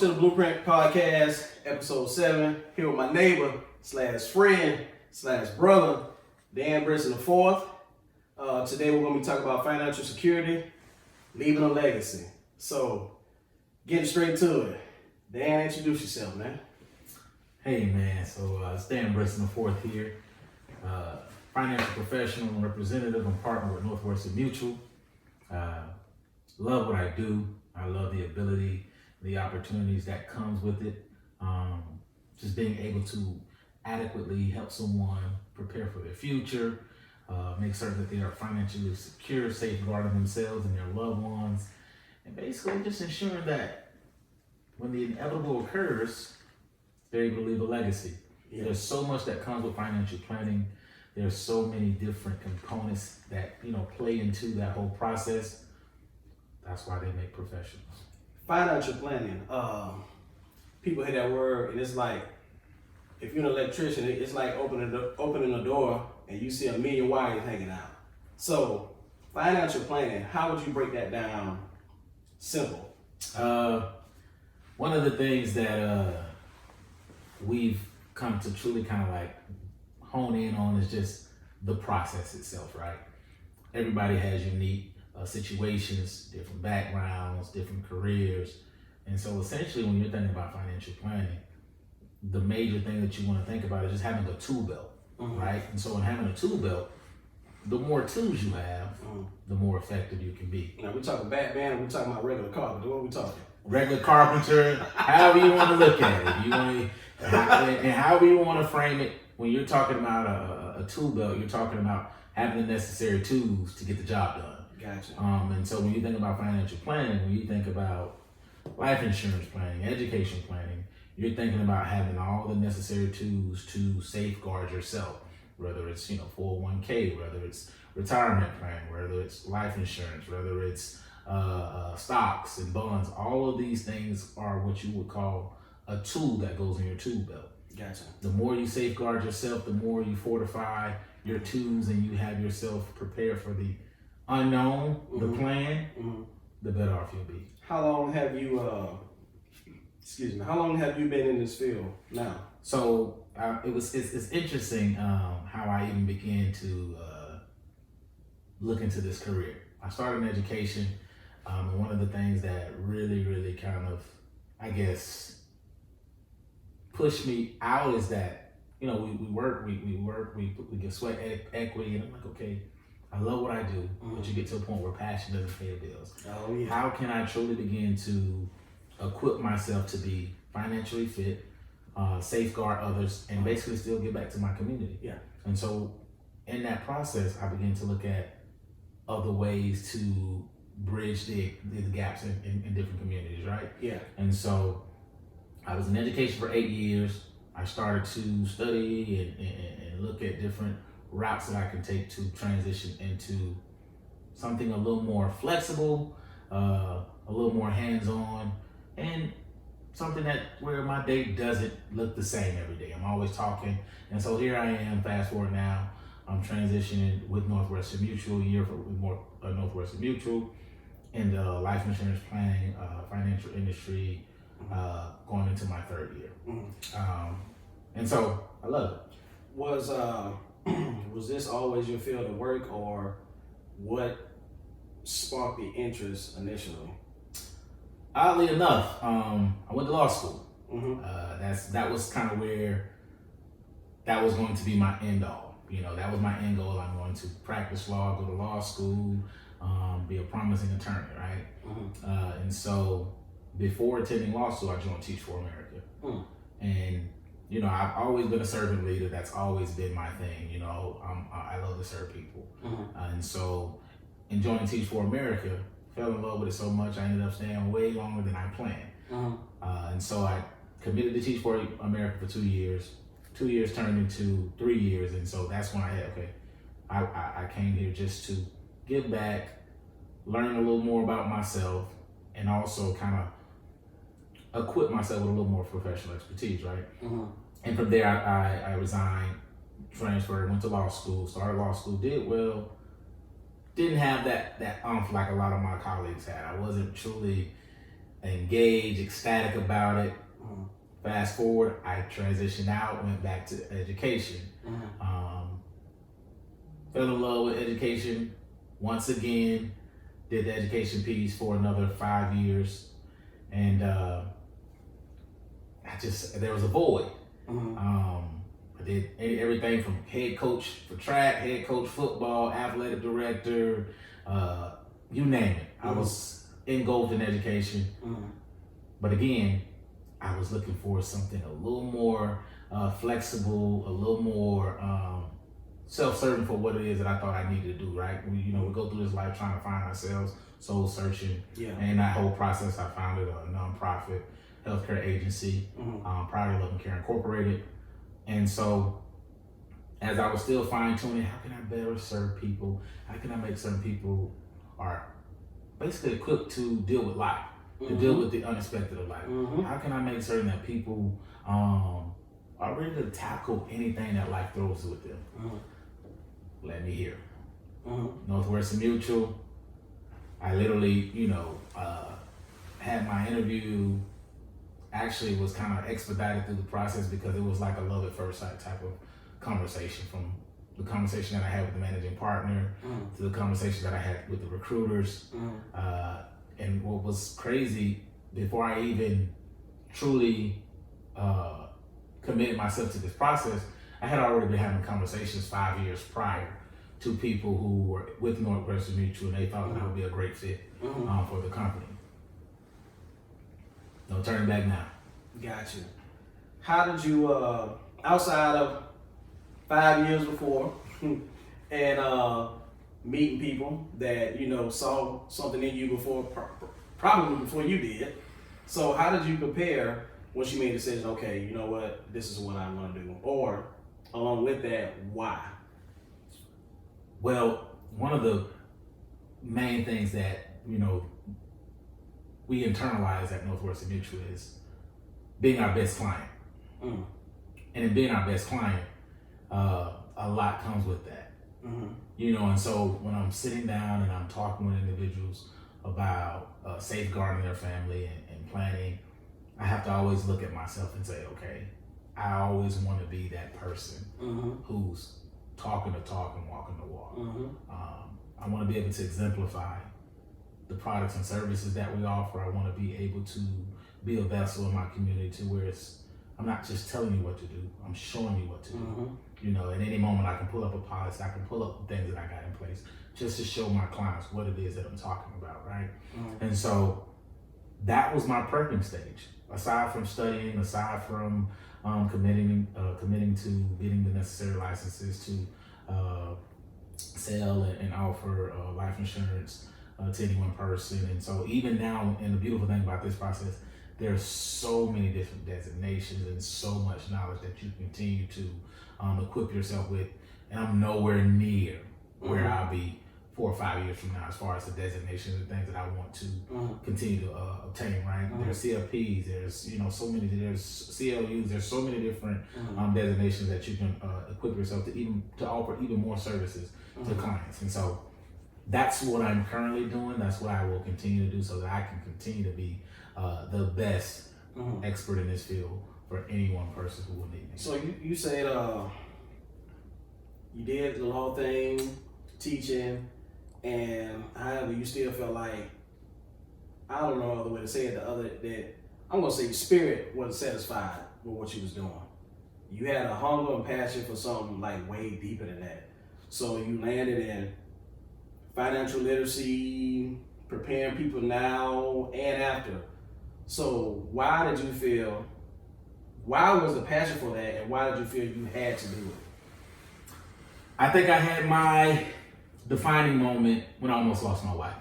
to the Blueprint Podcast, episode 7. Here with my neighbor slash friend slash brother, Dan Brisson IV. Today we're going to be talking about financial security, leaving a legacy. So, getting straight to it. Dan, introduce yourself, man. Hey man, so it's Dan Brisson IV here, financial professional and representative and partner with Northwestern Mutual. Love what I do. I love the ability, the opportunities that comes with it. Just being able to adequately help someone prepare for their future, make certain that they are financially secure, safeguarding themselves and their loved ones, and basically just ensuring that when the inevitable occurs, they're able to leave a legacy. Yeah. There's so much that comes with financial planning. There's so many different components that play into that whole process. That's why they make professionals. Financial planning. People hear that word and it's like, if you're an electrician, it's like opening a door and you see a million wires hanging out. So, financial planning, how would you break that down simple? One of the things that we've come to truly kind of like hone in on is just the process itself, right? Everybody has unique situations, different backgrounds, different careers. And so essentially when you're thinking about financial planning, the major thing that you want to think about is just having a tool belt, right? And so in having a tool belt, the more tools you have, the more effective you can be. Now we're talking Batman, we're talking about regular carpenter. What are we talking? Regular carpenter, however you want to look at it. You want to, and however you want to frame it. When you're talking about a tool belt, you're talking about having the necessary tools to get the job done. Gotcha. And so when you think about financial planning, when you think about life insurance planning, education planning, you're thinking about having all the necessary tools to safeguard yourself, whether it's 401k, whether it's retirement plan, whether it's life insurance, whether it's stocks and bonds. All of these things are what you would call a tool that goes in your tool belt. Gotcha. The more you safeguard yourself, the more you fortify your tools and you have yourself prepared for the unknown, the plan, the better off you'll be. How long have you, how long have you been in this field now? So it's interesting how I even began to look into this career. I started in education, and one of the things that really kind of, I guess, pushed me out is that, we work, we get sweat equity, and I'm like, okay, I love what I do, but you get to a point where passion doesn't pay the bills. Oh, yeah. How can I truly begin to equip myself to be financially fit, safeguard others, and basically still give back to my community? Yeah. And so in that process, I began to look at other ways to bridge the gaps in different communities, right? Yeah. And so I was in education for 8 years. I started to study and look at different routes that I can take to transition into something a little more flexible, a little more hands-on, and something that where my day doesn't look the same every day. I'm always talking, and so here I am. Fast forward now, I'm transitioning with Northwestern Mutual, a year with Northwestern Mutual, in the life insurance planning, financial industry, going into my 3rd year. And so I love it. Was this always your field of work, or what sparked the interest initially? Oddly enough, I went to law school. That was kind of where that was going to be my end all. That was my end goal. I'm going to practice law, go to law school, be a promising attorney, right? And so before attending law school, I joined Teach for America. And I've always been a servant leader. That's always been my thing. I love to serve people. And so in joining Teach for America, fell in love with it so much, I ended up staying way longer than I planned. And so I committed to Teach for America for 2 years. 2 years turned into 3 years. And so that's when I came here just to give back, learn a little more about myself, and also kind of equip myself with a little more professional expertise, right? And from there, I resigned, transferred, went to law school, started law school, did well, didn't have that like a lot of my colleagues had. I wasn't truly engaged, ecstatic about it. Fast forward, I transitioned out, went back to education. Fell in love with education once again, did the education piece for another 5 years. And there was a void. I did everything from head coach for track, head coach football, athletic director, you name it. I was engulfed in education. But again, I was looking for something a little more flexible, a little more self-serving for what it is that I thought I needed to do, right? We go through this life trying to find ourselves, soul searching. And that whole process, I founded a nonprofit healthcare agency, Priority Love and Care Incorporated. And so as I was still fine-tuning, how can I better serve people? How can I make certain people are basically equipped to deal with life, to deal with the unexpected of life? How can I make certain that people are ready to tackle anything that life throws with them? Let me hear. Northwestern Mutual, I literally, had my interview. Actually was kind of expedited through the process because it was like a love at first sight type of conversation, from the conversation that I had with the managing partner to the conversation that I had with the recruiters. And what was crazy, before I even truly committed myself to this process, I had already been having conversations 5 years prior to people who were with Northwestern Mutual, and they thought that I would be a great fit for the company. No turning back now. Got you. How did you, outside of 5 years before and meeting people that, saw something in you before, probably before you did. So how did you prepare once you made a decision, okay, you know what, this is what I'm gonna do? Or along with that, why? Well, one of the main things that, we internalize at Northwestern Mutual is being our best client. And in being our best client, a lot comes with that. And so when I'm sitting down and I'm talking with individuals about safeguarding their family and planning, I have to always look at myself and say, okay, I always want to be that person who's talking the talk and walking the walk. I want to be able to exemplify the products and services that we offer. I want to be able to be a vessel in my community to where I'm not just telling you what to do, I'm showing you what to do. At any moment I can pull up a policy, I can pull up the things that I got in place just to show my clients what it is that I'm talking about, right? And so that was my prepping stage. Aside from studying, aside from committing to getting the necessary licenses to sell and offer life insurance to any one person. And so even now, and the beautiful thing about this process, there's so many different designations and so much knowledge that you continue to equip yourself with. And I'm nowhere near where I'll be 4 or 5 years from now as far as the designations and things that I want to continue to obtain, right? There's CFPs, there's there's CLUs, there's so many different designations that you can equip yourself to offer even more services to clients. And so that's what I'm currently doing. That's what I will continue to do so that I can continue to be the best expert in this field for any one person who will need me. So you said you did the whole thing, teaching, and however you still felt like, I don't know other way to say it, that I'm gonna say your spirit wasn't satisfied with what you was doing. You had a hunger and passion for something like way deeper than that. So you landed in financial literacy, preparing people now and after. So why was the passion for that, and why did you feel you had to do it? I think I had my defining moment when I almost lost my wife.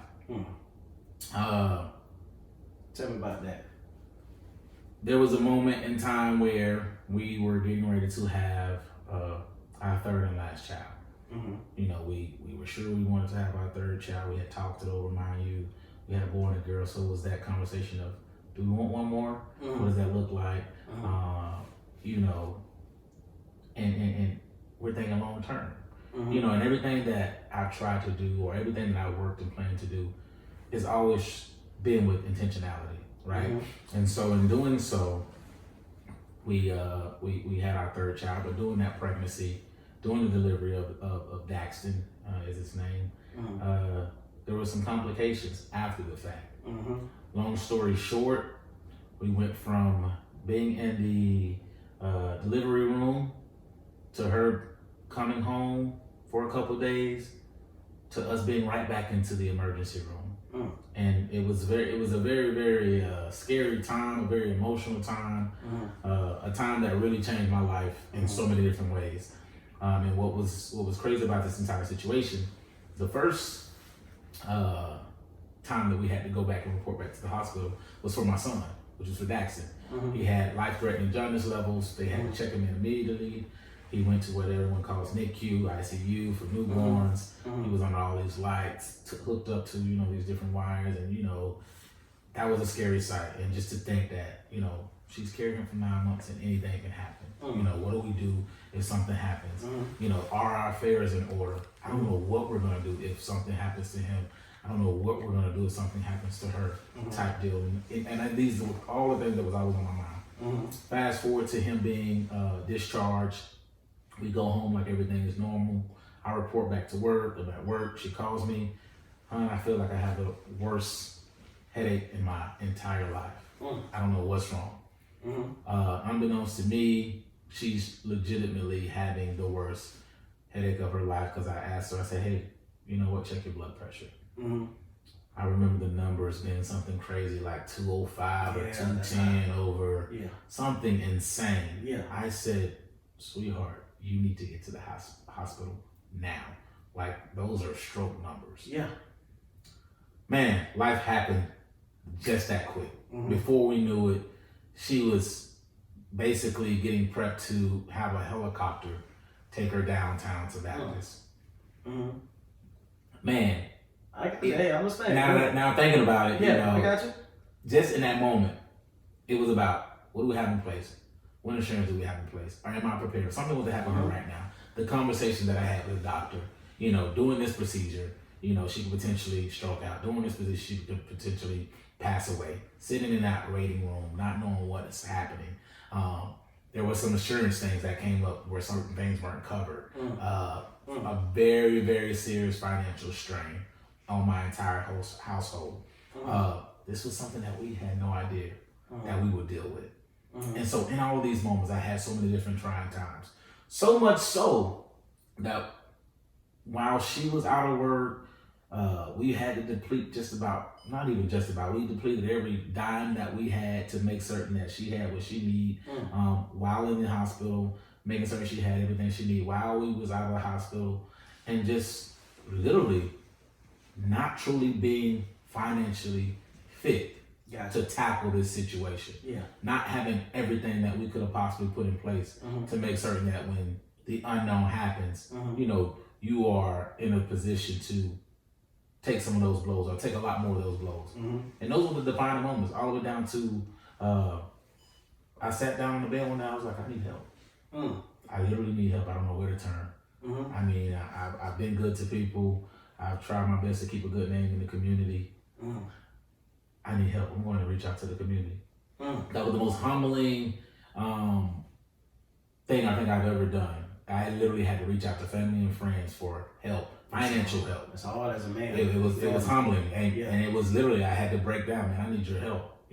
Tell me about that. There was a moment in time where we were getting ready to have our third and last child. We were sure we wanted to have our third child. We had talked it over, mind you. We had a boy and a girl, so it was that conversation of, do we want one more? What does that look like? And we're thinking long term. And everything that I've tried to do, or everything that I've worked and planned to do, has always been with intentionality. right? Mm-hmm. And so in doing so, we had our third child, but during that pregnancy, during the delivery of Daxton, is his name, Mm-hmm. there were some complications after the fact. Mm-hmm. Long story short, we went from being in the delivery room to her coming home for a couple days to us being right back into the emergency room. And it was a very scary time, a very emotional time, a time that really changed my life in so many different ways. And what was crazy about this entire situation, the first time that we had to go back and report back to the hospital was for my son, which was for Daxton. He had life-threatening jaundice levels. They had to check him in immediately. He went to what everyone calls NICU, ICU for newborns. He was on all these lights, hooked up to, these different wires. And, that was a scary sight. And just to think that, she's carrying him for 9 months and anything can happen. What do we do if something happens? Are our affairs in order? I don't know what we're going to do if something happens to him. I don't know what we're going to do if something happens to her, type deal. And these were all the things that was always on my mind. Fast forward to him being discharged. We go home like everything is normal. I report back to work. I'm at work. She calls me. Hon, I feel like I have the worst headache in my entire life. I don't know what's wrong. Unbeknownst to me, she's legitimately having the worst headache of her life because I asked her, I said, hey, you know what, check your blood pressure. I remember the numbers being something crazy like 205 or 210 over something insane. I said, sweetheart, you need to get to the hospital now. Like, those are stroke numbers. Man, life happened just that quick. Before we knew it, she was basically getting prepped to have a helicopter take her downtown to Dallas. Man, I understand. Now thinking about it, I got you. Just in that moment, it was about, what do we have in place? What insurance do we have in place? Or am I prepared? Something was to happen to her right now. The conversation that I had with the doctor, doing this procedure, she could potentially stroke out. Doing this procedure, she could potentially pass away. Sitting in that waiting room, not knowing what is happening. There were some insurance things that came up where certain things weren't covered. A very, very serious financial strain on my entire household. This was something that we had no idea that we would deal with. And so in all of these moments, I had so many different trying times. So much so that while she was out of work, we had to deplete we depleted every dime that we had to make certain that she had what she needed while in the hospital, making certain she had everything she needed while we was out of the hospital, and just literally not truly being financially fit to tackle this situation. Not having everything that we could have possibly put in place to make certain that when the unknown happens, you are in a position to take some of those blows or take a lot more of those blows. And those were the defining moments, all the way down to I sat down on the bed one day, I was like, I need help. I literally need help. I don't know where to turn. I mean, I've been good to people. I've tried my best to keep a good name in the community. I need help. I'm going to reach out to the community. That was the most humbling thing I think I've ever done. I literally had to reach out to family and friends for help, financial help. That's hard as a man. It was humbling, and it was literally, I had to break down, man, I need your help.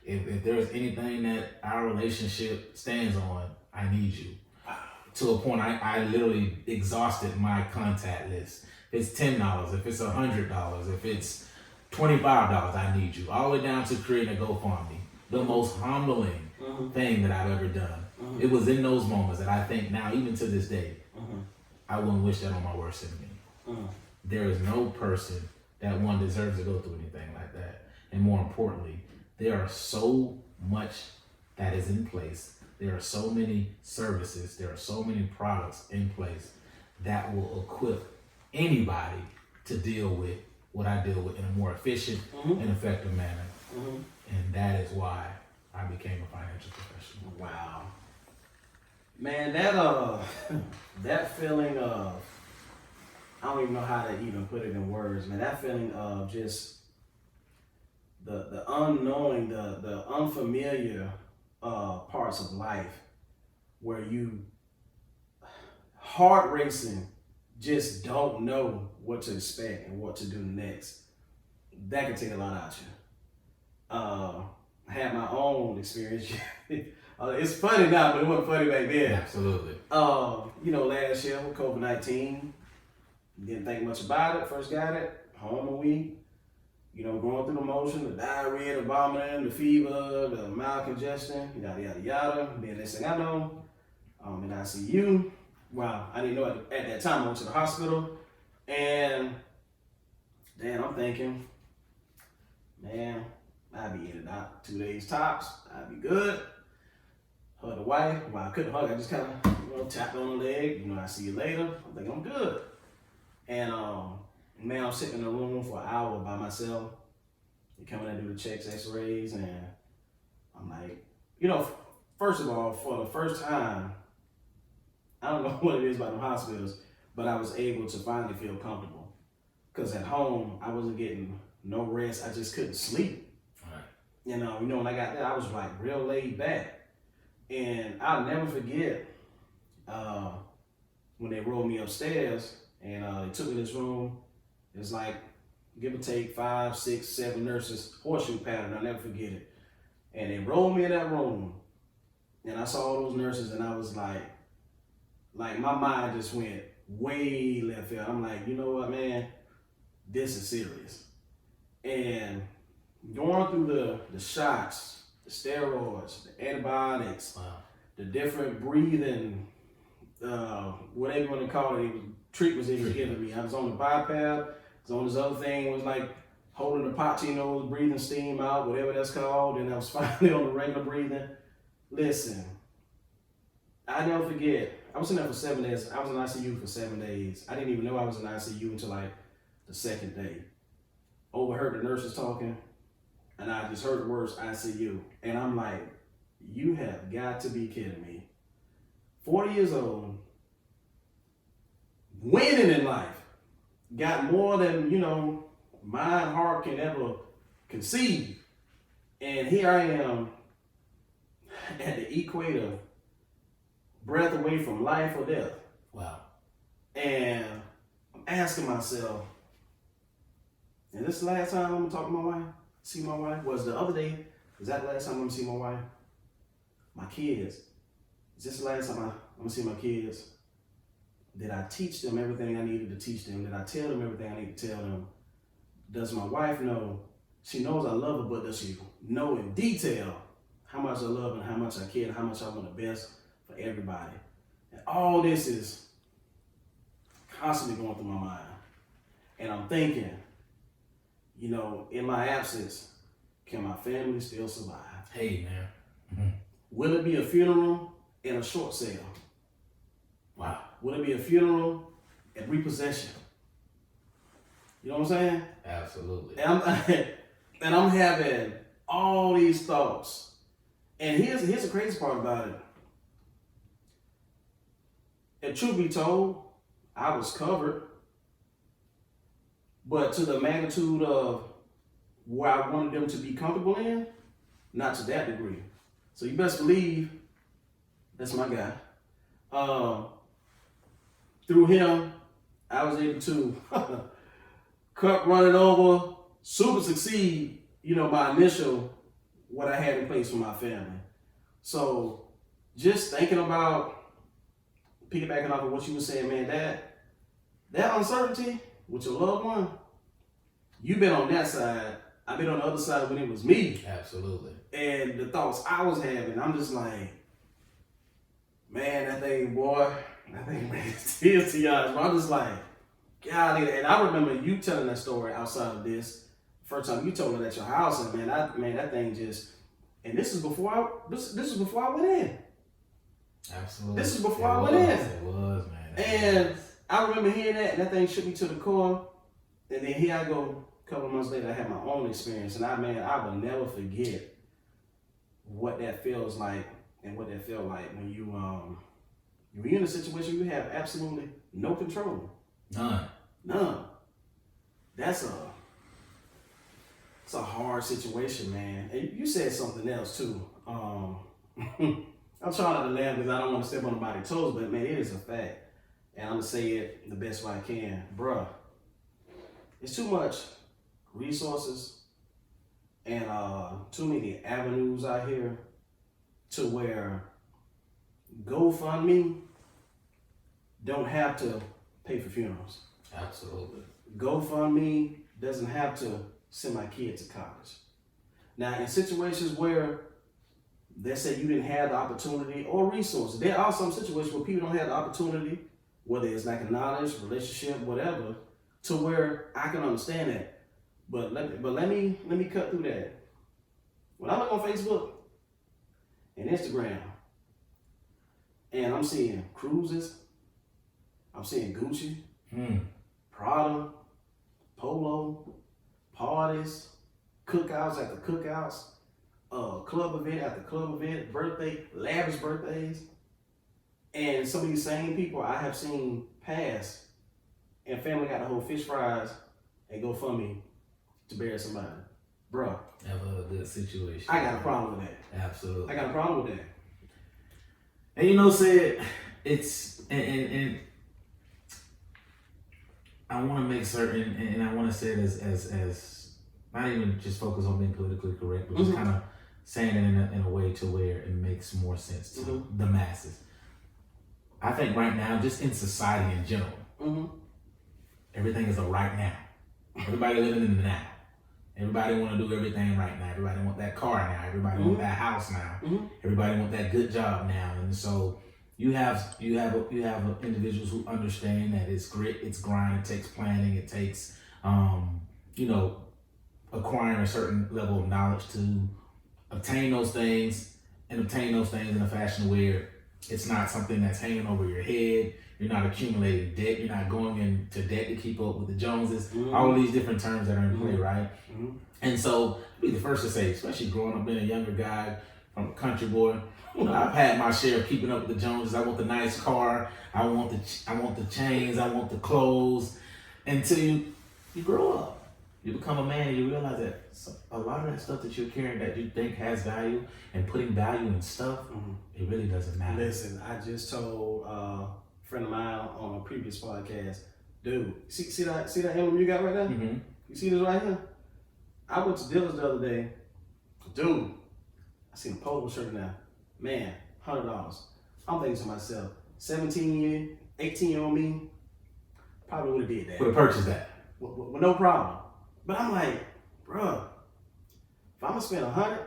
If there's anything that our relationship stands on, I need you. To a point, I literally exhausted my contact list. If it's $10, if it's $100, if it's $25, I need you. All the way down to creating a GoFundMe. The most humbling thing that I've ever done. It was in those moments that I think now, even to this day, I wouldn't wish that on my worst enemy. There is no person that one deserves to go through anything like that. And more importantly, there are so much that is in place. There are so many services, there are so many products in place that will equip anybody to deal with what I deal with in a more efficient and effective manner. And that is why I became a financial professional. Wow. Man, that feeling of, I don't even know how to even put it in words, man. That feeling of just the unknowing, the unfamiliar parts of life where you heart racing, just don't know what to expect and what to do next. That can take a lot out of you. I had my own experience. It's funny now, but it wasn't funny back then. Absolutely. Last year with COVID-19, didn't think much about it. First got it, home a week. Going through the motion, the diarrhea, the vomiting, the fever, the mild congestion, yada, yada, yada. Then next thing I know, I'm in ICU. Well, I didn't know at that time. I went to the hospital, and then I'm thinking, man, I'd be in and out 2 days tops. I'd be good. Hug the wife. Well, I couldn't hug. I just kind of, tapped on the leg. I see you later. I'm thinking I'm good. And man, I'm sitting in a room for an hour by myself. They come in and do the checks, X-rays, and I'm like, first of all, for the first time, I don't know what it is about the hospitals, but I was able to finally feel comfortable. Because at home, I wasn't getting no rest. I just couldn't sleep. Right. When I got there, I was like real laid back. And I'll never forget when they rolled me upstairs and they took me to this room. It's like, give or take 5, 6, 7 nurses, horseshoe pattern, I'll never forget it. And they rolled me in that room, and I saw all those nurses, and I was like my mind just went way left field. I'm like, you know what, man, this is serious. And going through the shots, the steroids, the antibiotics, wow, the different breathing, whatever you want to call it, treatments they was giving me. I was on the BiPAP. I was on this other thing, was like holding the pot, breathing steam out, whatever that's called. And I was finally on the regular breathing. Listen, I never forget. I was in there for 7 days. I was in ICU for 7 days. I didn't even know I was in ICU until like the second day. Overheard the nurses talking, and I just heard the words ICU. And I'm like, you have got to be kidding me. 40 years old, winning in life, got more than, mind, heart can ever conceive. And here I am at the equator, breath away from life or death. wow. And I'm asking myself, and this is the last time I'm gonna talk to my wife, see my wife? Was the other day, is that the last time I'm gonna see my wife? My kids. Is this the last time I'm gonna see my kids? Did I teach them everything I needed to teach them? Did I tell them everything I need to tell them? Does my wife know? She knows I love her, but does she know in detail how much I love and how much I care and how much I want the best for everybody? And all this is constantly going through my mind. And I'm thinking, in my absence, can my family still survive? Hey, man. Mm-hmm. Will it be a funeral and a short sale? Wow. Will it be a funeral and repossession? You know what I'm saying? Absolutely. And I'm having all these thoughts. And here's the crazy part about it. And truth be told, I was covered, but to the magnitude of where I wanted them to be comfortable in, not to that degree. So you best believe that's my guy. Through him, I was able to cut running over, super succeed, my initial, what I had in place for my family. So just thinking about, piggybacking off of what you were saying, man, that uncertainty with your loved one, you've been on that side. I've been on the other side when it was me. Absolutely. And the thoughts I was having, I'm just like, man, that thing makes tears to y'all. I'm just like, golly. And I remember you telling that story outside of this. First time you told it at your house, and that thing just. And this is before I went in. Absolutely. This is before I went in. It was, man. And I remember hearing that, and that thing shook me to the core. And then here I go. A couple of months later, I had my own experience, and I will never forget what that feels like and what that felt like when you're in a situation you have absolutely no control. None. That's it's a hard situation, man. And you said something else too. I'm trying not to laugh because I don't want to step on nobody's toes, but man, it is a fact. And I'm gonna say it the best way I can. Bruh, it's too much resources and too many avenues out here to where GoFundMe don't have to pay for funerals. Absolutely. GoFundMe doesn't have to send my kid to college. Now, in situations where they say you didn't have the opportunity or resources, there are some situations where people don't have the opportunity, whether it's like a knowledge, relationship, whatever, to where I can understand that. But let me cut through that. When I look on Facebook and Instagram, and I'm seeing cruises, I'm seeing Gucci, Prada, Polo, parties, cookouts after cookouts, club event after club event, birthday, lavish birthdays. And some of these same people I have seen pass, and family got to hold fish fries and GoFundMe to bury somebody. Bruh. Never a good situation. I got a problem with that. Absolutely. I got a problem with that. And you know, said it's and I want to make certain, and I want to say it as not even just focus on being politically correct, but just kind of saying it in a way to where it makes more sense to the masses. I think right now, just in society in general, everything is a right now. Everybody living in the now. Everybody want to do everything right now. Everybody want that car now. Everybody want that house now. Everybody want that good job now. And so you have individuals who understand that it's grit, it's grind, it takes planning, it takes acquiring a certain level of knowledge to obtain those things in a fashion where it's not something that's hanging over your head. You're not accumulating debt. You're not going into debt to keep up with the Joneses. All of these different terms that are in play, right? And so, I'll be the first to say, especially growing up being a younger guy from a country boy, I've had my share of keeping up with the Joneses. I want the nice car. I want the chains. I want the clothes. Until you grow up. You become a man and you realize that a lot of that stuff that you're carrying that you think has value and putting value in stuff, it really doesn't matter. Listen, I just told a friend of mine on a previous podcast, dude, see that emblem you got right there? You see this right here? I went to Dillard's the other day. Dude, I seen a polo shirt now. Man, $100. I'm thinking to myself, 18-year-old me probably would have did that. Would have purchased that. With no problem. But I'm like, bruh, if I'm gonna spend 100,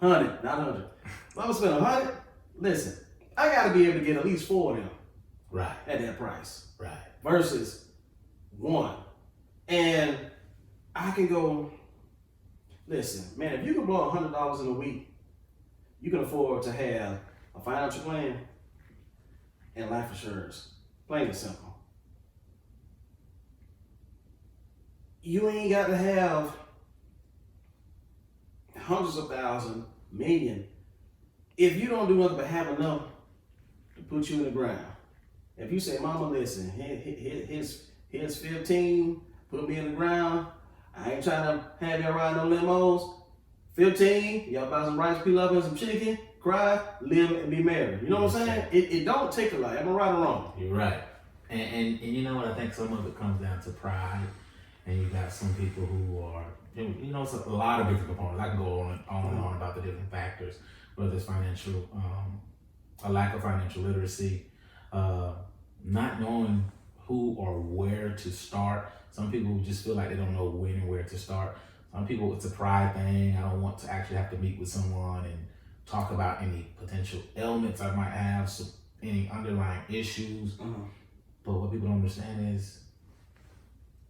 not 100. If I'm gonna spend 100, listen, I gotta be able to get at least 4 of them. Right. At that price. Right. Versus 1. And I can go, listen, man, if you can blow $100 in a week, you can afford to have a financial plan and life insurance. Plain and simple. You ain't got to have hundreds of thousands, million. If you don't do nothing but have enough to put you in the ground. If you say, mama, listen, here's 15, put me in the ground. I ain't trying to have y'all ride no limos. 15, y'all buy some rice, pilaf, and some chicken, cry, live, and be married. You know what I'm saying? It don't take a lot. Am I right or wrong? You're right. And you know what? I think some of it comes down to pride. And you got some people who are, it's a lot of different components. I can go on and on about the different factors, whether it's financial, a lack of financial literacy, not knowing who or where to start. Some people just feel like they don't know when and where to start. Some people, it's a pride thing. I don't want to actually have to meet with someone and talk about any potential ailments I might have, so any underlying issues. But what people don't understand is,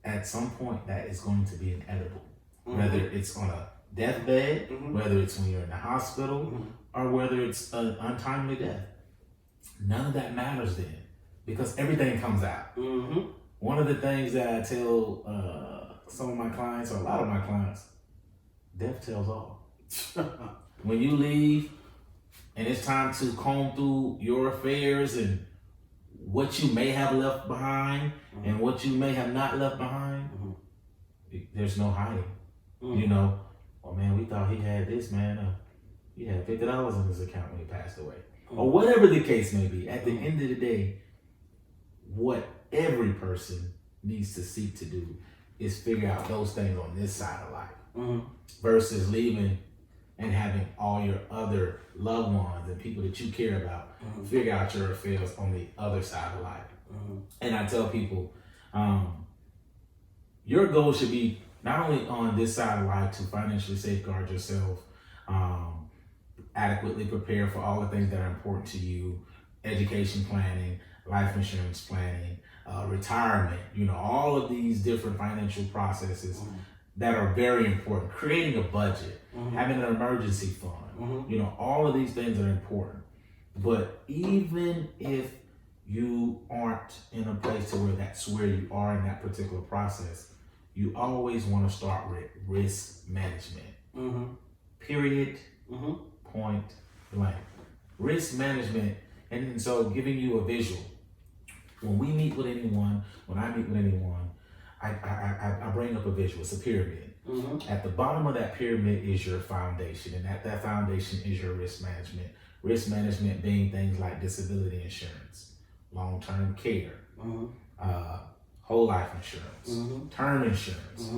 at some point that is going to be inevitable. Whether it's on a deathbed, whether it's when you're in the hospital, or whether it's an untimely death. None of that matters then, because everything comes out. One of the things that I tell some of my clients, or a lot of my clients, death tells all. When you leave and it's time to comb through your affairs and what you may have left behind and what you may have not left behind, there's no hiding. You know, oh man, we thought he had this, man. He had $50 in his account when he passed away. Or whatever the case may be. At the end of the day, what every person needs to seek to do is figure out those things on this side of life versus leaving and having all your other loved ones and people that you care about figure out your affairs on the other side of life. And I tell people, your goal should be not only on this side of life to financially safeguard yourself, adequately prepare for all the things that are important to you, education planning, life insurance planning, retirement, all of these different financial processes that are very important. Creating a budget, having an emergency fund, all of these things are important. But even if you aren't in a place to where that's where you are in that particular process, you always want to start with risk management. Period. Point blank. Risk management, and so giving you a visual. When we meet with anyone, when I meet with anyone, I bring up a visual. It's a pyramid. At the bottom of that pyramid is your foundation, and at that foundation is your risk management. Risk management being things like disability insurance, long-term care, whole life insurance, term insurance,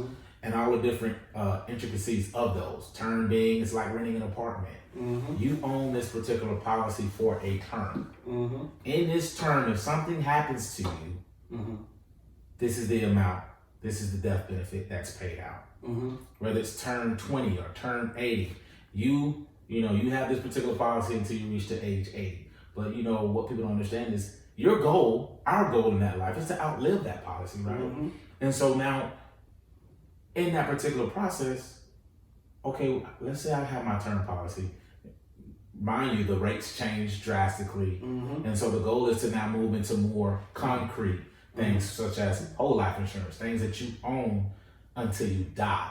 and all the different intricacies of those. Term being, it's like renting an apartment. You own this particular policy for a term. In this term, if something happens to you, this is the amount, this is the death benefit that's paid out. Whether it's term 20 or term 80, you have this particular policy until you reach the age 80. But what people don't understand is your goal, our goal in that life is to outlive that policy, right? And so now, in that particular process, okay, let's say I have my term policy. Mind you, the rates change drastically. And so the goal is to now move into more concrete things such as whole life insurance, things that you own until you die.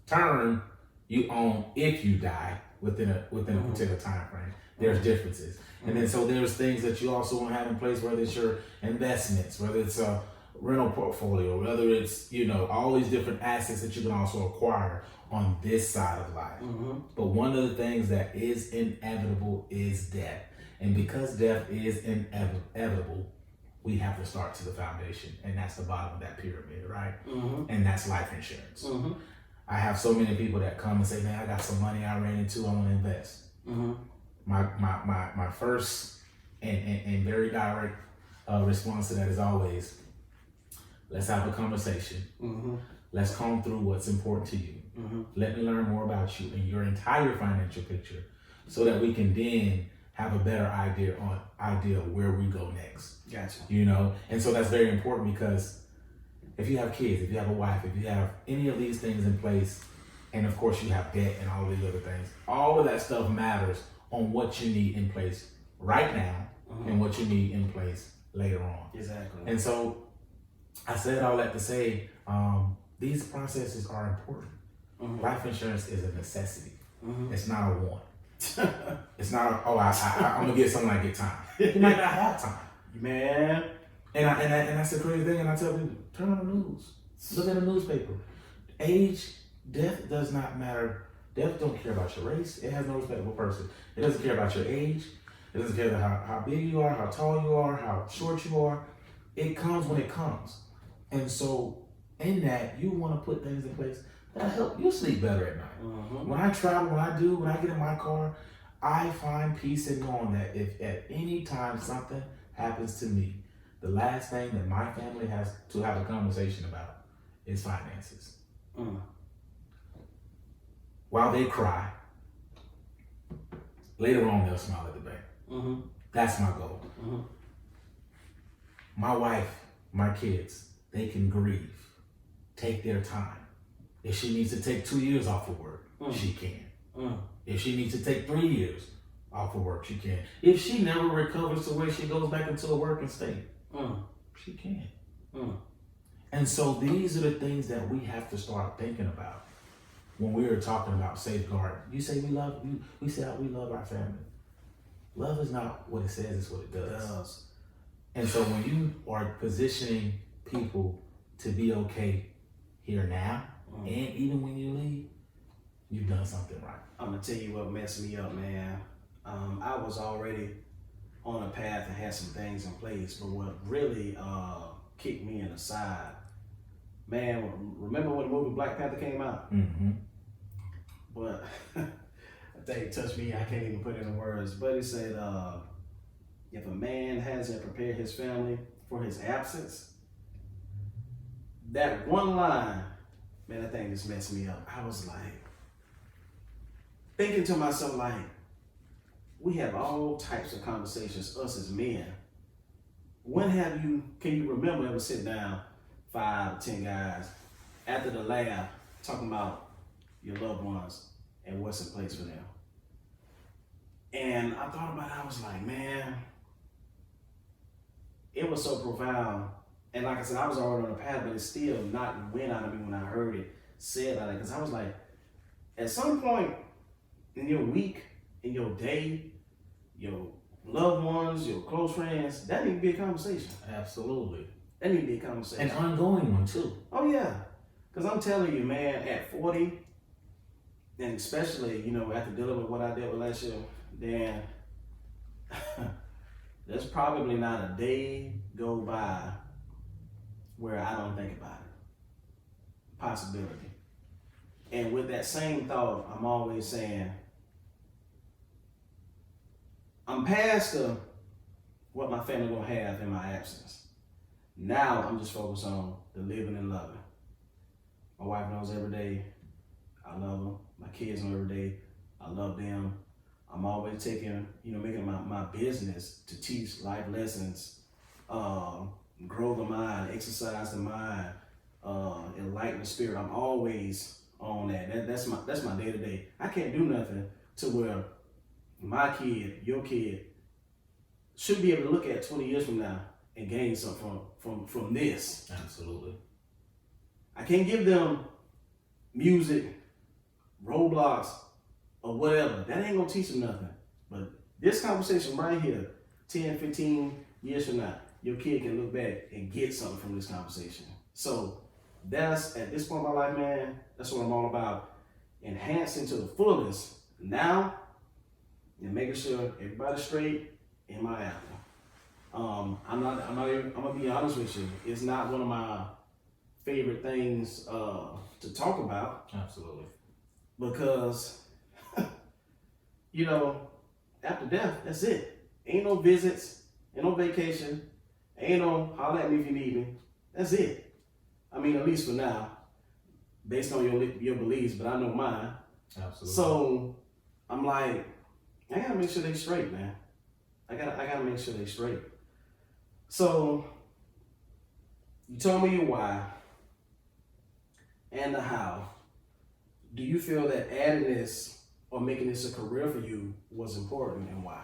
Term, you own if you die within a particular time frame. There's differences. And then so there's things that you also want to have in place, whether it's your investments, whether it's a rental portfolio, whether it's, all these different assets that you can also acquire on this side of life. But one of the things that is inevitable is death. And because death is inevitable, we have to start to the foundation. And that's the bottom of that pyramid, right? And that's life insurance. I have so many people that come and say, man, I got some money I ran into, I want to invest. My first and very direct response to that is always, let's have a conversation. Let's comb through what's important to you. Let me learn more about you and your entire financial picture so that we can then have a better idea of where we go next. Gotcha. And so that's very important because if you have kids, if you have a wife, if you have any of these things in place, and of course you have debt and all these other things, all of that stuff matters on what you need in place right now and what you need in place later on. Exactly. And so I said all that to say, these processes are important. Life insurance is a necessity. It's not a want. It's not I'm gonna get something when I get time. You might not have time, man. And that's the crazy thing. And I tell people, turn on the news, look at the newspaper. Age, death does not matter. Death don't care about your race. It has no respect for a person. It doesn't care about your age. It doesn't care about how big you are, how tall you are, how short you are. It comes when it comes. And so in that, you want to put things in place that help you sleep better at night. When I travel, when I get in my car, I find peace in knowing that if at any time something happens to me, the last thing that my family has to have a conversation about is finances. While they cry, later on they'll smile at the bank. That's my goal. My wife, my kids, they can grieve, take their time. If she needs to take 2 years off of work, she can. If she needs to take 3 years off of work, she can. If she never recovers to where she goes back into a working state, she can. And so these are the things that we have to start thinking about when we are talking about safeguard. You say we say we love our family. Love is not what it says, it's what it does. And so when you are positioning people to be okay here now, and even when you leave, you've done something right. I'm gonna tell you what messed me up, man. I was already on a path and had some things in place, but what really kicked me in the side, man, remember when the movie Black Panther came out? Mm-hmm. But I think it touched me, I can't even put it in words, but it said, if a man hasn't prepared his family for his absence, that one line, man, that thing just messed me up. I was like, thinking to myself, like, we have all types of conversations, us as men. When can you remember ever sit down 5, 10 guys after the laugh talking about your loved ones and what's in place for them? And I thought about it, I was like, man, it was so profound. And like I said, I was already on the path, but it still not went out of me when I heard it said like that. Because I was like, at some point in your week, in your day, your loved ones, your close friends, that need to be a conversation. Absolutely. That need to be a conversation. An ongoing one too. Oh yeah. Because I'm telling you, man, at 40, and especially, after dealing with what I dealt with last year, then there's probably not a day go by where I don't think about it. Possibility. And with that same thought, I'm always saying, I'm past what my family gonna have in my absence. Now I'm just focused on the living and loving. My wife knows every day I love them. My kids know every day I love them. I'm always taking, making my business to teach life lessons, grow the mind, exercise the mind, enlighten the spirit. I'm always on that. That's my day to day. I can't do nothing to where my kid, your kid, should be able to look at 20 years from now and gain something from this. Absolutely. I can't give them music, Roblox, or whatever. That ain't gonna teach them nothing. But this conversation right here, 10, 15 years from now, your kid can look back and get something from this conversation. So that's, at this point in my life, man, that's what I'm all about. Enhancing to the fullest now and making sure everybody's straight in my apple. I'm gonna be honest with you. It's not one of my favorite things to talk about. Absolutely. Because, after death, that's it. Ain't no visits, ain't no vacation, ain't no holler at me if you need me. That's it. I mean, at least for now, based on your beliefs, but I know mine. Absolutely. So I'm like, I gotta make sure they straight, man. I gotta make sure they straight. So you told me your why and the how. Do you feel that adding this or making this a career for you was important, and why?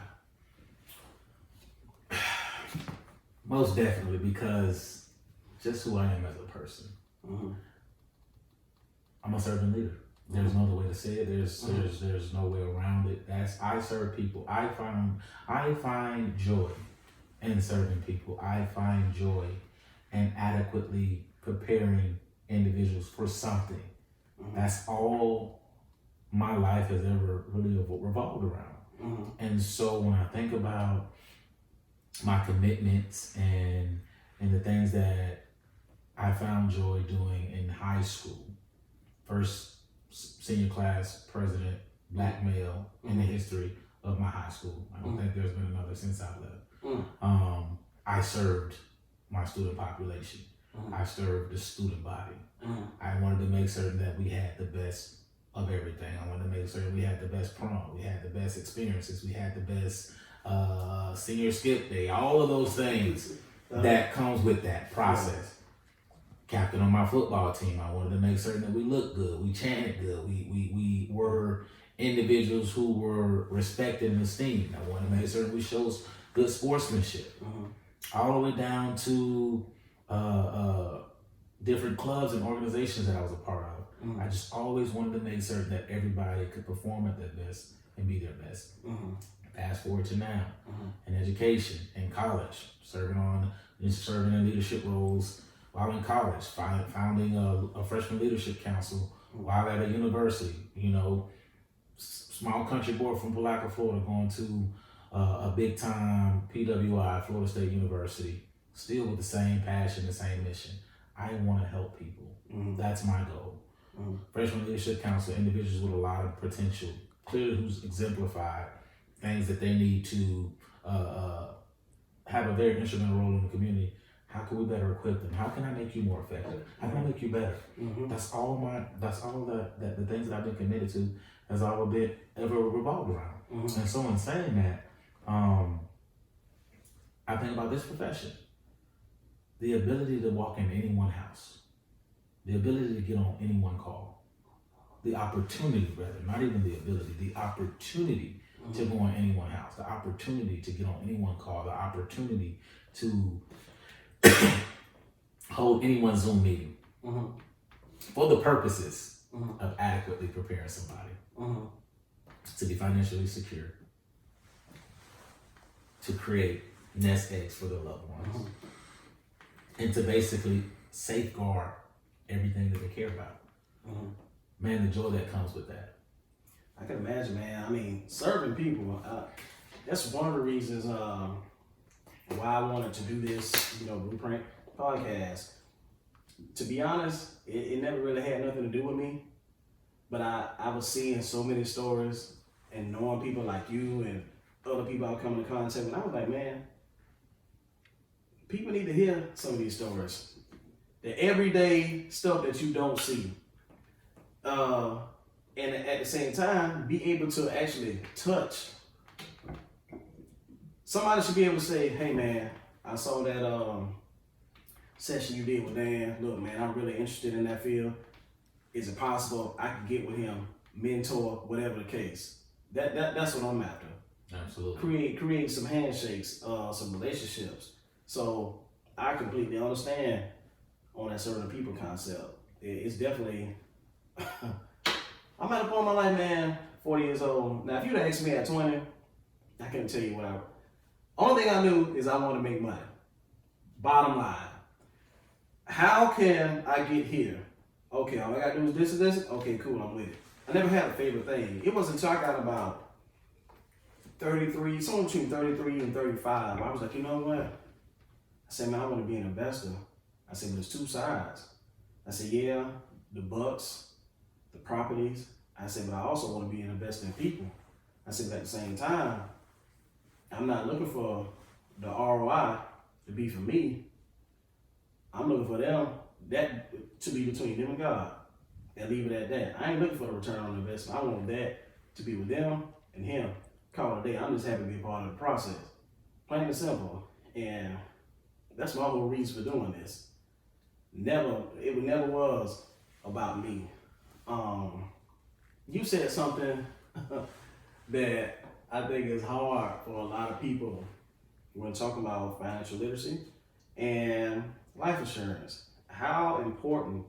Most definitely, because just who I am as a person. Mm-hmm. I'm a servant leader. There's no other way to say it. There's no way around it. I serve people. I find joy in serving people. I find joy in adequately preparing individuals for something. Mm-hmm. That's all my life has ever really revolved around. Mm-hmm. And so when I think about my commitments and the things that I found joy doing in high school, first senior class president, black male in the history of my high school. I don't think there's been another since I left. I served my student population. I served the student body. I wanted to make certain that we had the best of everything. I wanted to make certain we had the best prom, we had the best experiences, we had the best senior skip day, all of those things that comes with that process. Captain on my football team, I wanted to make certain that we looked good, we chanted good, we were individuals who were respected and esteemed. I wanted to make certain we showed good sportsmanship. All the way down to different clubs and organizations that I was a part of. I just always wanted to make certain that everybody could perform at their best and be their best. Fast forward to now, in education, in college, serving in leadership roles, while in college, founding a freshman leadership council while at a university. You know, small country boy from Palaca, Florida, going to a big time PWI, Florida State University, still with the same passion, the same mission. I want to help people. That's my goal. Freshman Leadership Council, individuals with a lot of potential, clearly who's exemplified things that they need to have a very instrumental role in the community. How can we better equip them? How can I make you more effective? How can I make you better? That's all the things that I've been committed to has all been ever revolved around. And so in saying that, I think about this profession. The ability to walk in any one house, the ability to get on any one call, the opportunity, rather, not even the ability, the opportunity to go in any one house, the opportunity to get on any one call, the opportunity to hold any one Zoom meeting for the purposes of adequately preparing somebody to be financially secure, to create nest eggs for their loved ones, and to basically safeguard everything that they care about. Man, the joy that comes with that. I can imagine, man. I mean, serving people, that's one of the reasons why I wanted to do this, Blueprint podcast. To be honest, it never really had nothing to do with me, but I was seeing so many stories and knowing people like you and other people I was coming in contact with. I was like, man, people need to hear some of these stories. The everyday stuff that you don't see. And at the same time, be able to actually touch. Somebody should be able to say, hey man, I saw that session you did with Dan. Look man, I'm really interested in that field. Is it possible I can get with him, mentor, whatever the case? That's what I'm after. Absolutely. Create some handshakes, some relationships. So I completely understand on that certain people concept. It's definitely I'm at a point in my life, man, 40 years old. Now, if you'd asked me at 20, I couldn't tell you what only thing I knew is I wanted to make money. Bottom line. How can I get here? Okay, all I gotta do is this and this. Okay, cool, I'm with it. I never had a favorite thing. It wasn't until I got about 33, somewhere between 33 and 35. I was like, you know what? I said, man, I want to be an investor. I said, but there's two sides. I said, yeah, the bucks, the properties. I said, but I also want to be an investor in people. I said, but at the same time, I'm not looking for the ROI to be for me. I'm looking for them, that to be between them and God. And leave it at that. I ain't looking for the return on investment. I want that to be with them and him. Call it a day. I'm just happy to be a part of the process. Plain and simple. And that's my whole reason for doing this. It never was about me. You said something that I think is hard for a lot of people when talking about financial literacy and life insurance. How important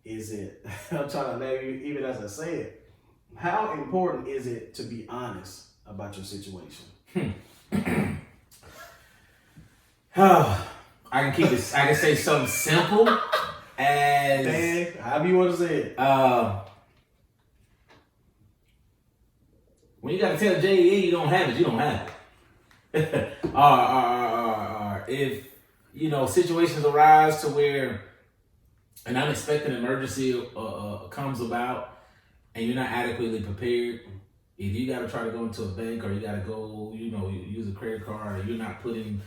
is it? I'm trying to name you, even as I say it. How important is it to be honest about your situation? I can keep it. I can say something simple as Man, however you want to say it. When you gotta tell JE you don't have it, you don't have it. If situations arise to where an unexpected emergency comes about and you're not adequately prepared, if you gotta try to go into a bank or you gotta go, use a credit card, or you're not putting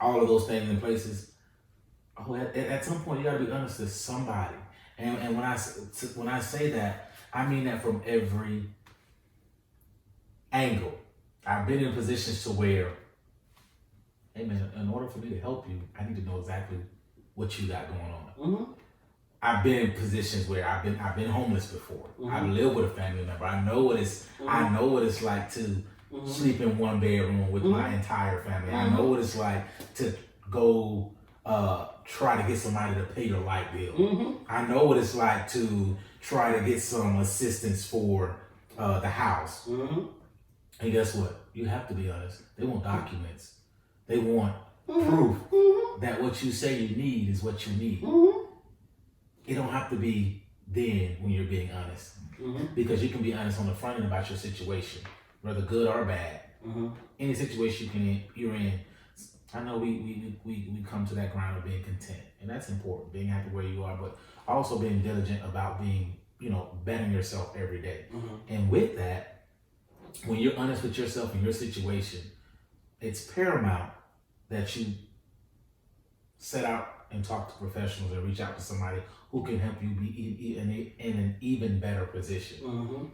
all of those things in places, at some point you gotta be honest to somebody. And when I say that, I mean that from every angle. I've been in positions to where, hey man, in order for me to help you, I need to know exactly what you got going on. I've been in positions where I've been homeless before. I've lived with a family member. I know what it's like to sleep in one bedroom with my entire family. I know what it's like to go try to get somebody to pay your light bill. I know what it's like to try to get some assistance for the house. And guess what? You have to be honest. They want documents. They want proof that what you say you need is what you need. It don't have to be then when you're being honest, because you can be honest on the front end about your situation, whether good or bad. Any situation you're in. I know we come to that ground of being content, and that's important, being happy where you are, but also being diligent about being, bettering yourself every day. And with that, when you're honest with yourself and your situation, it's paramount that you set out and talk to professionals and reach out to somebody who can help you be in an even better position.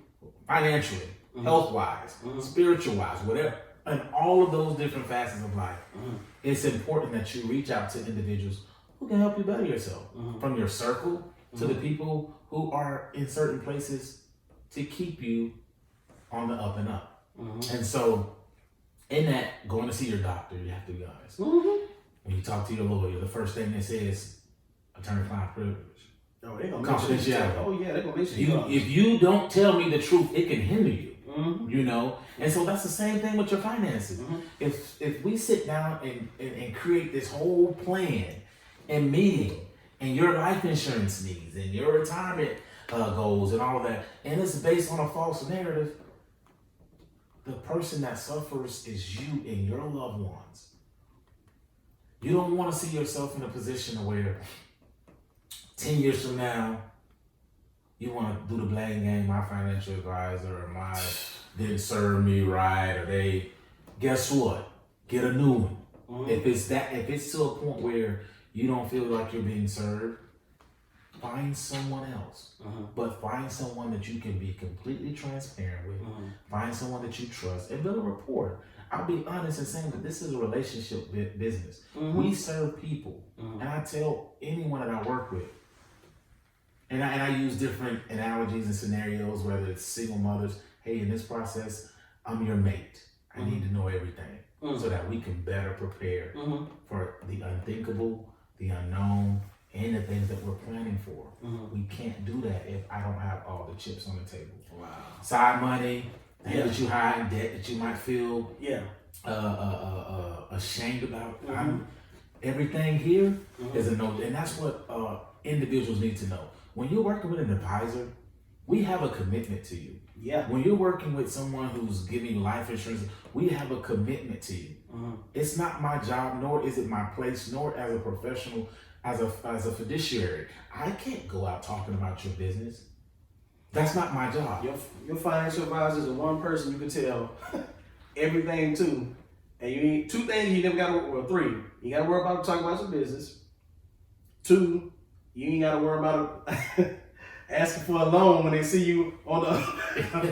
Financially, health-wise, spiritual-wise, whatever. And all of those different facets of life, it's important that you reach out to individuals who can help you better yourself. From your circle to the people who are in certain places to keep you on the up and up. And so, in that, going to see your doctor, you have to be honest. When you talk to your lawyer, the first thing they say is attorney-client privilege. Oh, they gonna confidentiality. Oh yeah, they're gonna make sure If you don't tell me the truth, it can hinder you. And so that's the same thing with your finances. If we sit down and create this whole plan and meeting and your life insurance needs and your retirement goals and all of that, and it's based on a false narrative, the person that suffers is you and your loved ones. You don't want to see yourself in a position where 10 years from now, you want to do the blame game, my financial advisor or my didn't serve me right, or they, guess what? Get a new one. If it's to a point where you don't feel like you're being served, find someone else. But find someone that you can be completely transparent with. Find someone that you trust and build a rapport. I'll be honest in saying that this is a relationship business. We serve people. And I tell anyone that I work with, and I use different analogies and scenarios, whether it's single mothers, hey, in this process, I'm your mate. I need to know everything so that we can better prepare for the unthinkable, the unknown, and the things that we're planning for. We can't do that if I don't have all the chips on the table. Wow. Side money, things that you hide in debt that you might feel ashamed about. Everything here is a no, and that's what individuals need to know. When you're working with an advisor, we have a commitment to you. When you're working with someone who's giving you life insurance, we have a commitment to you. It's not my job, nor is it my place, nor as a professional, as a fiduciary. I can't go out talking about your business. That's not my job. Your financial advisor is the one person you can tell everything to. And you need two things you never got to worry about. Three, you got to worry about talking about your business. Two, you ain't got to worry about asking for a loan when they see you on the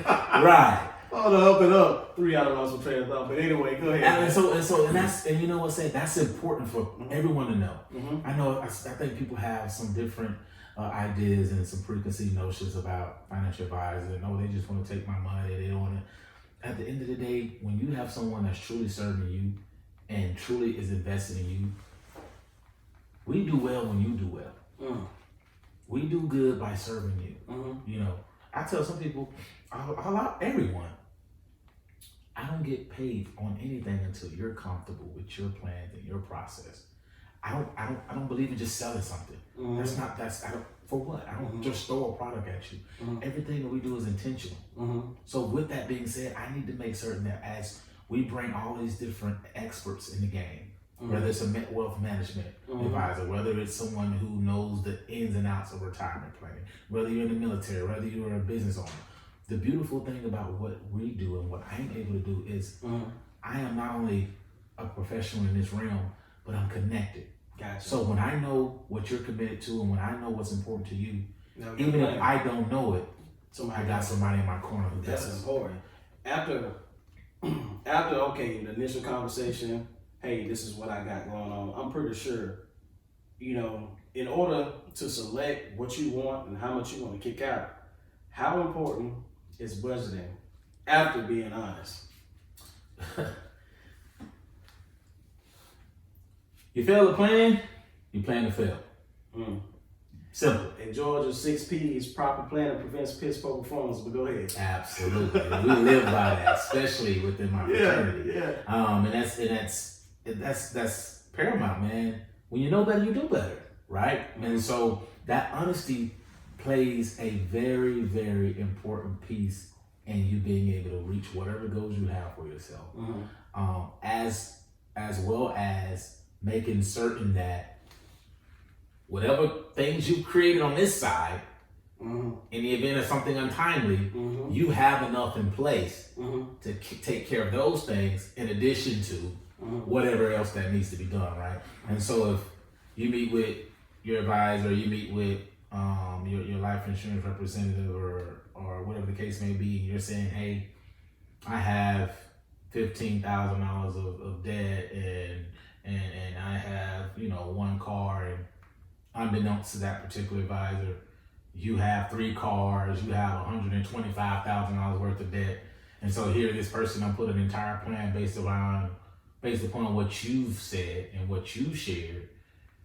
right. On the up and up. Three, I don't know some train of thought, but anyway, go ahead. And you know what, that's important for everyone to know. I know I think people have some different ideas and some preconceived notions about financial advisors. And they just want to take my money. They don't want to. At the end of the day, when you have someone that's truly serving you and truly is invested in you, we do well when you do well. We do good by serving you. I tell some people, everyone, I don't get paid on anything until you're comfortable with your plans and your process. I don't believe in just selling something. For what? I don't just throw a product at you. Everything that we do is intentional. So with that being said, I need to make certain that as we bring all these different experts in the game, whether it's a wealth management advisor, whether it's someone who knows the ins and outs of retirement planning, whether you're in the military, whether you're a business owner, the beautiful thing about what we do and what I'm able to do is I am not only a professional in this realm, but I'm connected. Gotcha. So when I know what you're committed to and when I know what's important to you, even if I don't know it, I got somebody in my corner who does. That's important. After the initial conversation, hey, this is what I got going on, I'm pretty sure, in order to select what you want and how much you want to kick out, how important is budgeting after being honest? You fail to plan, you plan to fail. Simple. And Georgia 6 P's, proper planning prevents piss poor performance, but go ahead. Absolutely. We live by that, especially within my fraternity. Yeah. And that's paramount, man. When you know better, you do better, right? And so that honesty plays a very, very important piece in you being able to reach whatever goals you have for yourself. As well as making certain that whatever things you created on this side, in the event of something untimely, you have enough in place to take care of those things in addition to whatever else that needs to be done, right? And so if you meet with your advisor, you meet with your life insurance representative or whatever the case may be, you're saying, hey, I have $15,000 of debt and I have, one car, and unbeknownst to that particular advisor, you have 3 cars, you have $125,000 worth of debt. And so here, this person, I'm put an entire plan based upon what you've said and what you shared.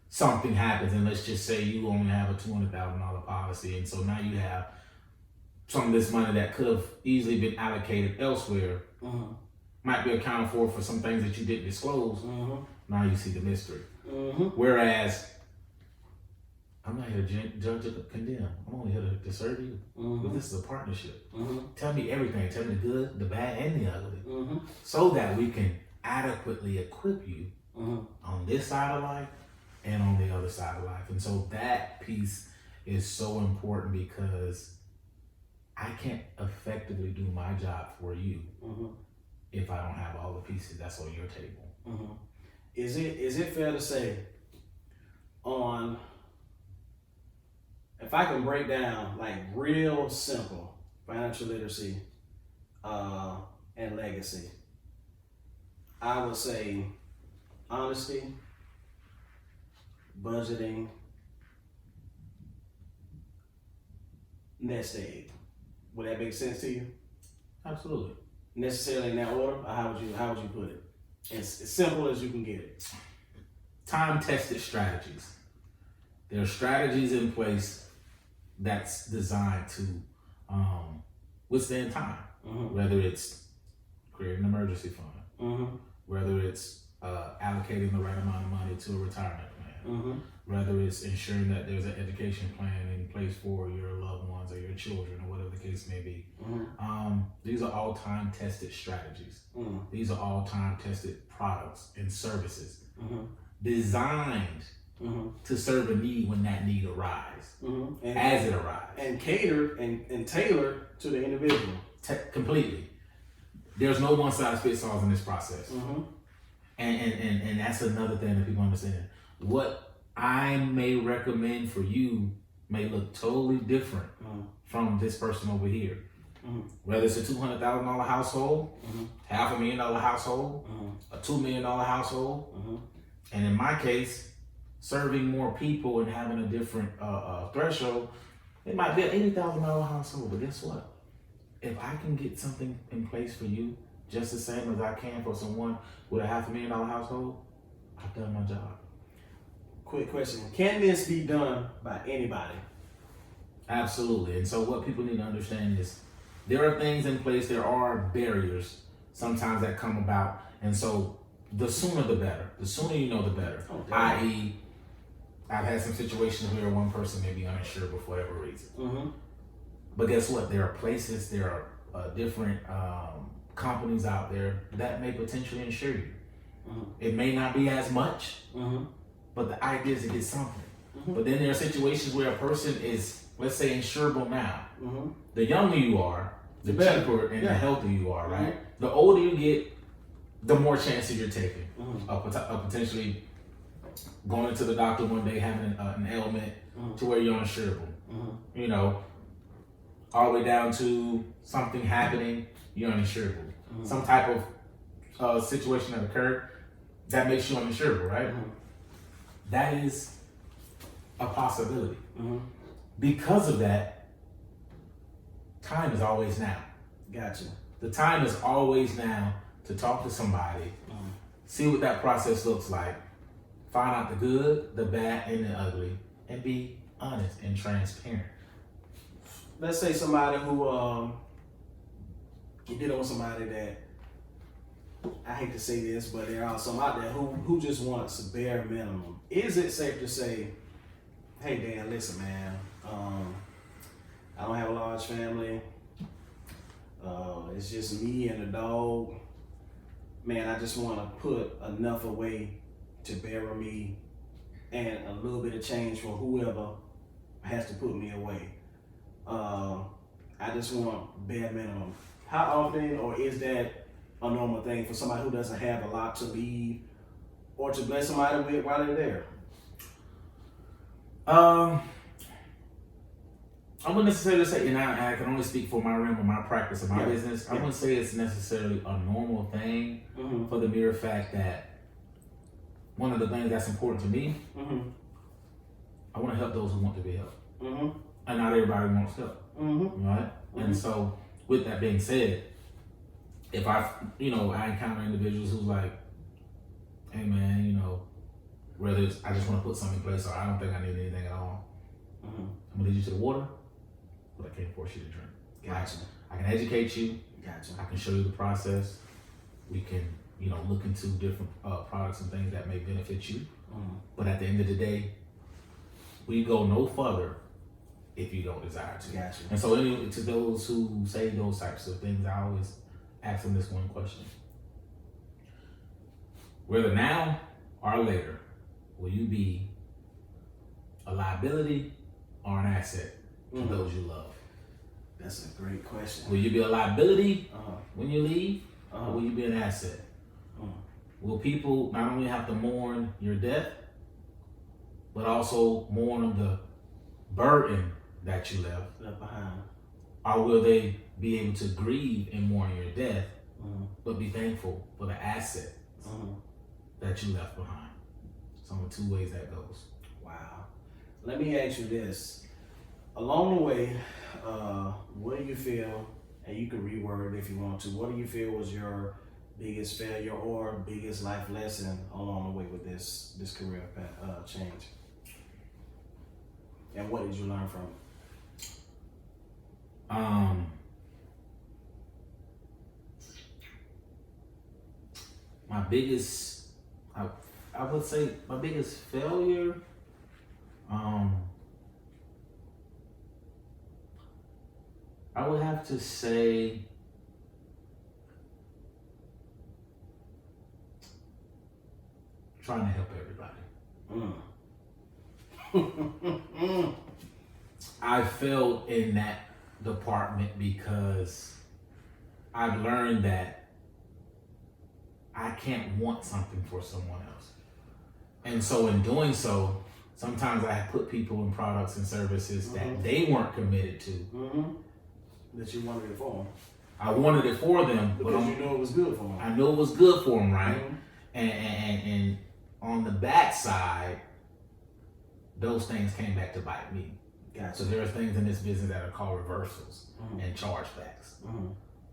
Something happens, and let's just say you only have a $200,000 policy. And so now you have some of this money that could have easily been allocated elsewhere, might be accounted for some things that you didn't disclose. Now you see the mystery. Whereas, I'm not here to judge or condemn. I'm only here to serve you. But this is a partnership. Tell me everything. Tell me the good, the bad, and the ugly. So that we can adequately equip you on this side of life and on the other side of life. And so that piece is so important, because I can't effectively do my job for you if I don't have all the pieces that's on your table. Is it fair to say, if I can break down like real simple financial literacy and legacy, I would say honesty, budgeting, nest egg. Would that make sense to you? Absolutely. Necessarily in that order, or how would you put it? As simple as you can get it. Time-tested strategies. There are strategies in place that's designed to withstand time. Whether it's creating an emergency fund, whether it's allocating the right amount of money to a retirement plan, whether it's ensuring that there's an education plan in place for your loved ones or your children or whatever the case may be. These are all time-tested strategies. These are all time-tested products and services designed to serve a need when that need arises, as it arises. And cater and tailor to the individual. Completely. There's no one-size-fits-all in this process. And that's another thing that people understand. What I may recommend for you may look totally different from this person over here. Whether it's a $200,000 household, $500,000 household, a $2 million household, and in my case, serving more people and having a different threshold, it might be an $80,000 household. But guess what? If I can get something in place for you just the same as I can for someone with a $500,000 household, I've done my job. Quick question. Can this be done by anybody? Absolutely. And so what people need to understand is there are things in place, there are barriers sometimes that come about. And so the sooner the better. The sooner you know, the better. I.e., I've had some situations where one person may be uninsurable for whatever reason. But guess what? There are places, there are different companies out there that may potentially insure you. It may not be as much, but the idea is to get something. But then there are situations where a person is, let's say, insurable now. The younger you are, the cheaper and the healthier you are, right? The older you get, the more chances you're taking of potentially going into the doctor one day having an ailment to where you're insurable. You know, all the way down to something happening, you're uninsurable. Some type of situation that occurred that makes you uninsurable, right? That is a possibility. Because of that, time is always now. Gotcha. The time is always now to talk to somebody, see what that process looks like, find out the good, the bad, and the ugly, and be honest and transparent. Let's say somebody who you're dealing with somebody that I hate to say this, but there are some out there who just wants bare minimum. Is it safe to say, hey Dan, listen man, I don't have a large family. It's just me and the dog. Man, I just want to put enough away to bury me and a little bit of change for whoever has to put me away. I just want bare minimum. How often, or is that a normal thing for somebody who doesn't have a lot to leave or to bless somebody with while they're there? I wouldn't necessarily say, and I can only speak for my realm or my practice of my business. I wouldn't say it's necessarily a normal thing for the mere fact that one of the things that's important to me, I want to help those who want to be helped. And not everybody wants help, right? And so, with that being said, if I encounter individuals who's like, hey man, whether it's I just want to put something in place or I don't think I need anything at all, I'm gonna lead you to the water, but I can't force you to drink. Gotcha. I can educate you. Gotcha. I can show you the process. We can, look into different products and things that may benefit you. But at the end of the day, we go no further if you don't desire to. Gotcha. And so, to those who say those types of things, I always ask them this one question: whether now or later, will you be a liability or an asset to those you love? That's a great question. Will you be a liability when you leave, or will you be an asset? Will people not only have to mourn your death, but also mourn the burden that you left behind? Or will they be able to grieve and mourn your death, but be thankful for the assets that you left behind? So, in two ways that goes. Wow. Let me ask you this. Along the way, what do you feel, and you can reword it if you want to, what do you feel was your biggest failure or biggest life lesson along the way with this career change? And what did you learn from it? My biggest, I would say my biggest failure, I would have to say trying to help everybody. I failed in that department because I've learned that I can't want something for someone else. And so in doing so, sometimes I put people in products and services that they weren't committed to. That you wanted it for them. I wanted it for them. Because you knew it was good for them. I knew it was good for them, right? And on the backside, those things came back to bite me. Gotcha. So there are things in this business that are called reversals and chargebacks.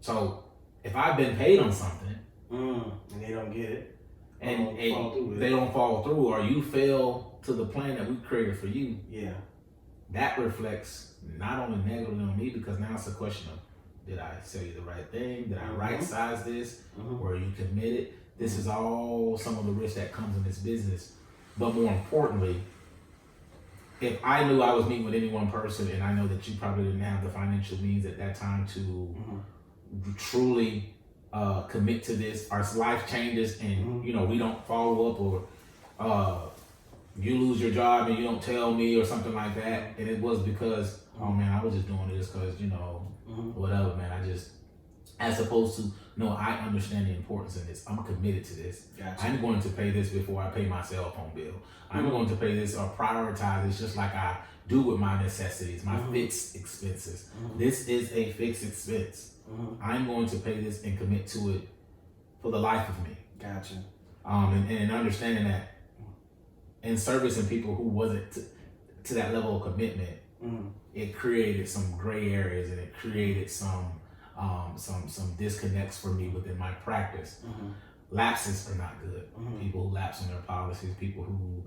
So if I've been paid on something and they don't get it, and they don't follow through, or you fail to the plan that we created for you, that reflects not only negatively on me, because now it's a question of, did I sell you the right thing? Did I right size this? Were you committed? This is all some of the risk that comes in this business. But more importantly, if I knew I was meeting with any one person, and I know that you probably didn't have the financial means at that time to truly commit to this, our life changes and we don't follow up, or you lose your job and you don't tell me or something like that, and it was because, oh man, I was just doing this because, whatever, man, as opposed to, no, I understand the importance of this. I'm committed to this. Gotcha. I'm going to pay this before I pay my cell phone bill. I'm going to pay this or prioritize this just like I do with my necessities, my fixed expenses. This is a fixed expense. I'm going to pay this and commit to it for the life of me. Gotcha. And understanding that in servicing people who wasn't to that level of commitment, it created some gray areas, and it created some disconnects for me within my practice. Lapses are not good. People who lapse in their policies, people who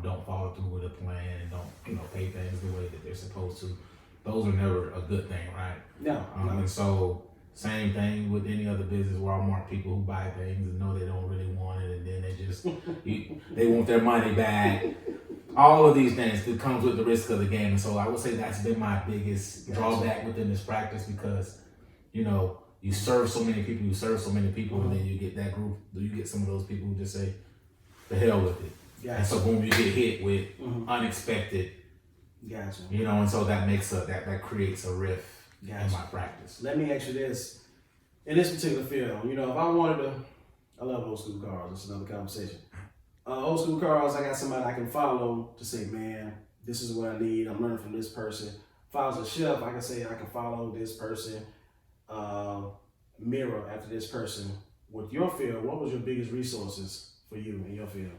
don't follow through with a plan and don't pay things the way that they're supposed to. Those are never a good thing, right? No. And so Same thing with any other business. Walmart people who buy things and know they don't really want it, and then they just they want their money back. All of these things that comes with the risk of the game. And so I would say that's been my biggest drawback within this practice, because you serve so many people, and then you get that group, you get some of those people who just say, the hell with it. Gotcha. And so boom, you get hit with unexpected. Gotcha. And so that that creates a rift in my practice. Let me ask you this. In this particular field, if I wanted to, I love old school cars. That's another conversation. Old school cars, I got somebody I can follow to say, man, this is what I need. I'm learning from this person. If I was a chef, I can say I can follow this person, mirror after this person. With your field, what was your biggest resources for you in your field?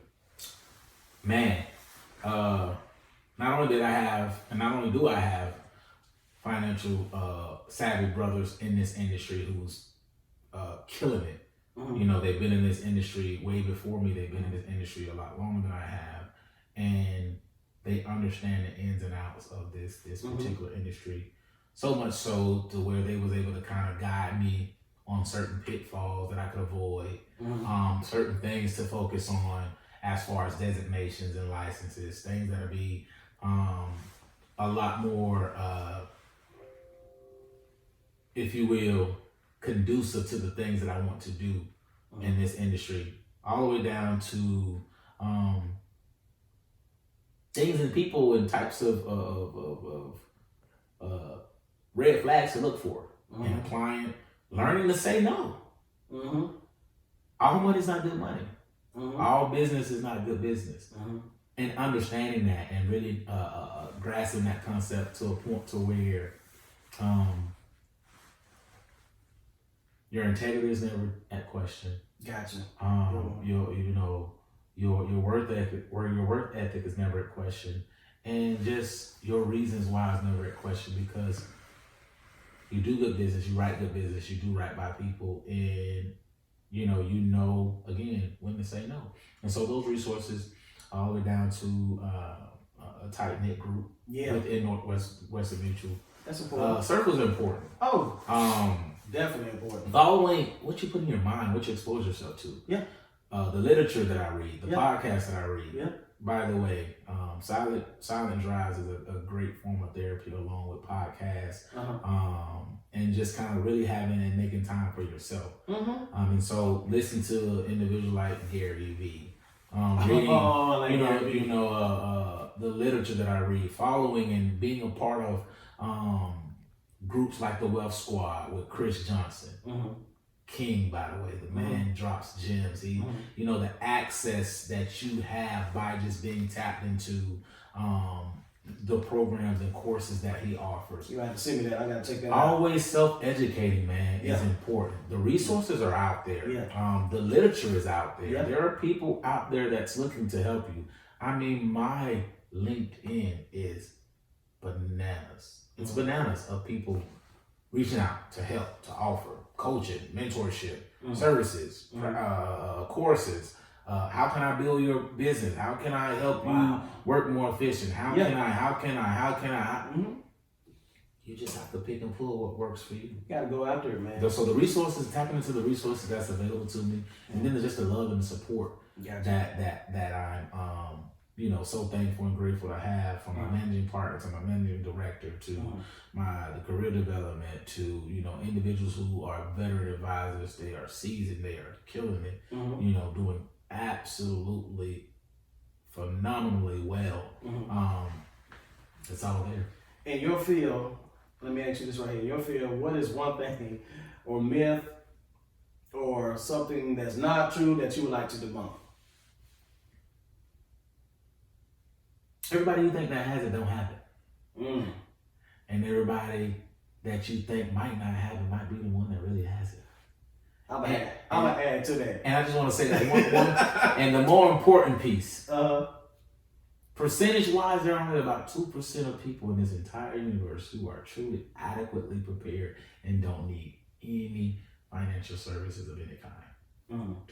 Man, not only do I have financial savvy brothers in this industry who's killing it. They've been in this industry way before me. They've been in this industry a lot longer than I have, and they understand the ins and outs of this particular industry. So much so to where they was able to kind of guide me on certain pitfalls that I could avoid, certain things to focus on as far as designations and licenses, things that'll be a lot more, if you will, conducive to the things that I want to do in this industry, all the way down to things and people and types of red flags to look for in a client. Learning to say no. All money is not good money. All business is not good business. And understanding that and really grasping that concept to a point to where your integrity is never at question. Gotcha. Your work ethic is never at question, and just your reasons why is never at question, because you do good business, you write good business, you do right by people, and again when to say no. And so those resources, all the way down to a tight knit group within Western Mutual. That's important. Circles are important. Definitely important. Following what you put in your mind, what you expose yourself to. Yeah. The literature that I read, the podcasts that I read. Yeah. By the way, Silent Drives is a great form of therapy, along with podcasts, and just kind of really having and making time for yourself. And so listen to individuals like Gary Vee, reading, the literature that I read, following and being a part of groups like the Wealth Squad with Chris Johnson. King, by the way, the man drops gems. He, the access that you have by just being tapped into the programs and courses that he offers. You have to send me that. I gotta check that out. Always self-educating, man, is important. The resources are out there. The literature is out there. There are people out there that's looking to help you. I mean, my LinkedIn is bananas. It's bananas of people reaching out to help, to offer coaching, mentorship, services, courses. How can I build your business? How can I help you work more efficient? How can I? You just have to pick and pull what works for you. You gotta go out there, man. So the resources, tapping into the resources that's available to me, and then there's just the love and the support that I'm so thankful and grateful to have from my managing partner to my managing director to the career development to individuals who are veteran advisors. They are seasoned, they are killing it, doing absolutely phenomenally well. It's all there. In your field, let me ask you this right here. In your field, what is one thing or myth or something that's not true that you would like to debunk? Everybody you think that has it don't have it. And everybody that you think might not have it might be the one that really has it. I'm gonna add to that. And I just want to say that one and the more important piece, percentage-wise, there are only about 2% of people in this entire universe who are truly adequately prepared and don't need any financial services of any kind.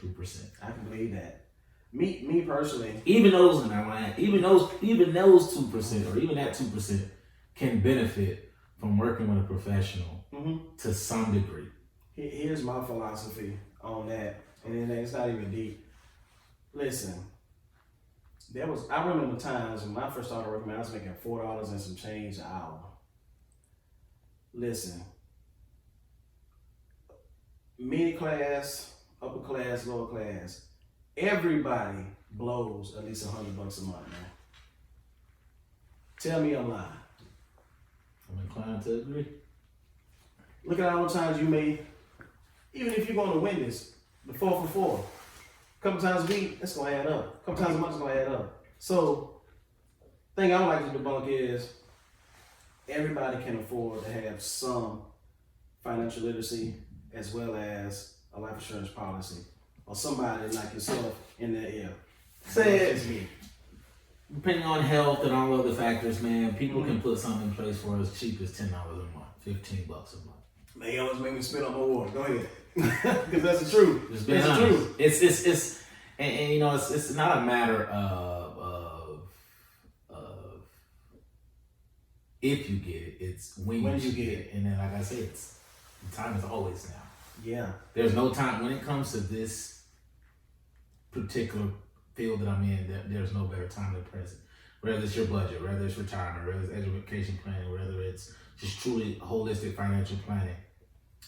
2%. I can believe that. Me personally. Even those 2% or even that 2% can benefit from working with a professional to some degree. Here's my philosophy on that, and it's not even deep. Listen, I remember times when I first started working, I was making $4 and some change an hour. Listen, middle class, upper class, lower class, everybody blows at least $100 a month, man. Tell me I'm lying. I'm inclined to agree. Look at how many times you made, even if you're going to win this, the 4 for 4. A couple times a week, it's going to add up. A couple times a month, it's going to add up. So, the thing I would like to debunk is everybody can afford to have some financial literacy as well as a life insurance policy or somebody like yourself in their ear. Say it's me. Depending on health and all other factors, man, people can put something in place for as cheap as $10 a month, $15 a month. Man, you always make me spit on my water. Go ahead, because that's the truth. Just being honest. The truth. It's and you know it's not a matter of if you get it, it's when you get it. And then, like I said, the time is always now. Yeah. There's no time when it comes to this particular field that I'm in. There's no better time than present. Whether it's your budget, whether it's retirement, whether it's education planning, whether it's just truly holistic financial planning,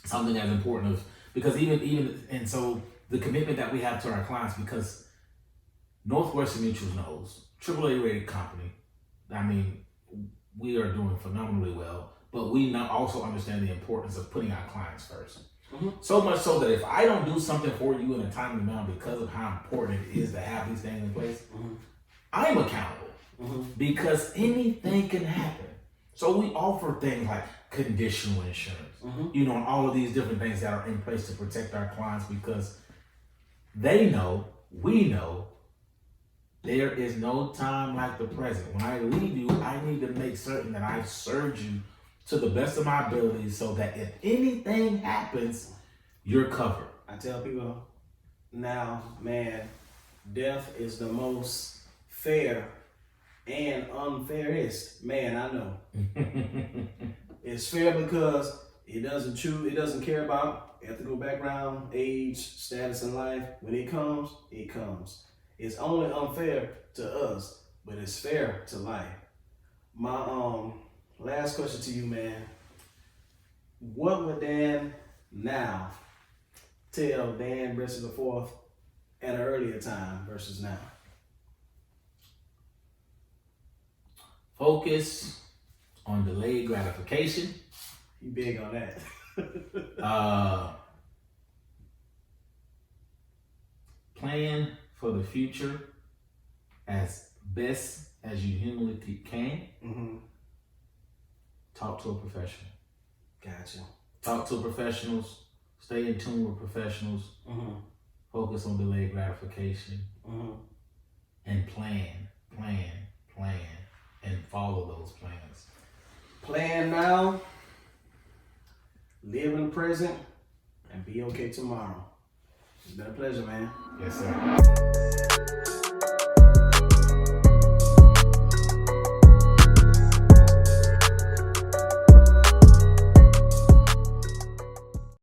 something as important because even and so the commitment that we have to our clients, because Northwestern Mutual knows, AAA rated company. I mean, we are doing phenomenally well, but we now also understand the importance of putting our clients first. Mm-hmm. So much so that if I don't do something for you in a timely manner because of how important it is to have these things in place, I'm accountable because anything can happen. So we offer things like conditional insurance, you know, and all of these different things that are in place to protect our clients because they know, we know, there is no time like the present. When I leave you, I need to make certain that I've served you to the best of my abilities so that if anything happens, you're covered. I tell people now, man, death is the most fair and unfairest man I know. It's fair because it doesn't care about ethical background, age, status in life. When it comes, it comes. It's only unfair to us, but it's fair to life. My last question to you, man. What would Dan now tell Dan Brisson IV at an earlier time versus now? Focus on delayed gratification. You big on that. Plan for the future as best as you humanly can. Talk to a professional. Gotcha. Talk to professionals. Stay in tune with professionals. Focus on delayed gratification. And plan, and follow those plans. Plan now, live in the present, and be okay tomorrow. It's been a pleasure, man. Yes, sir.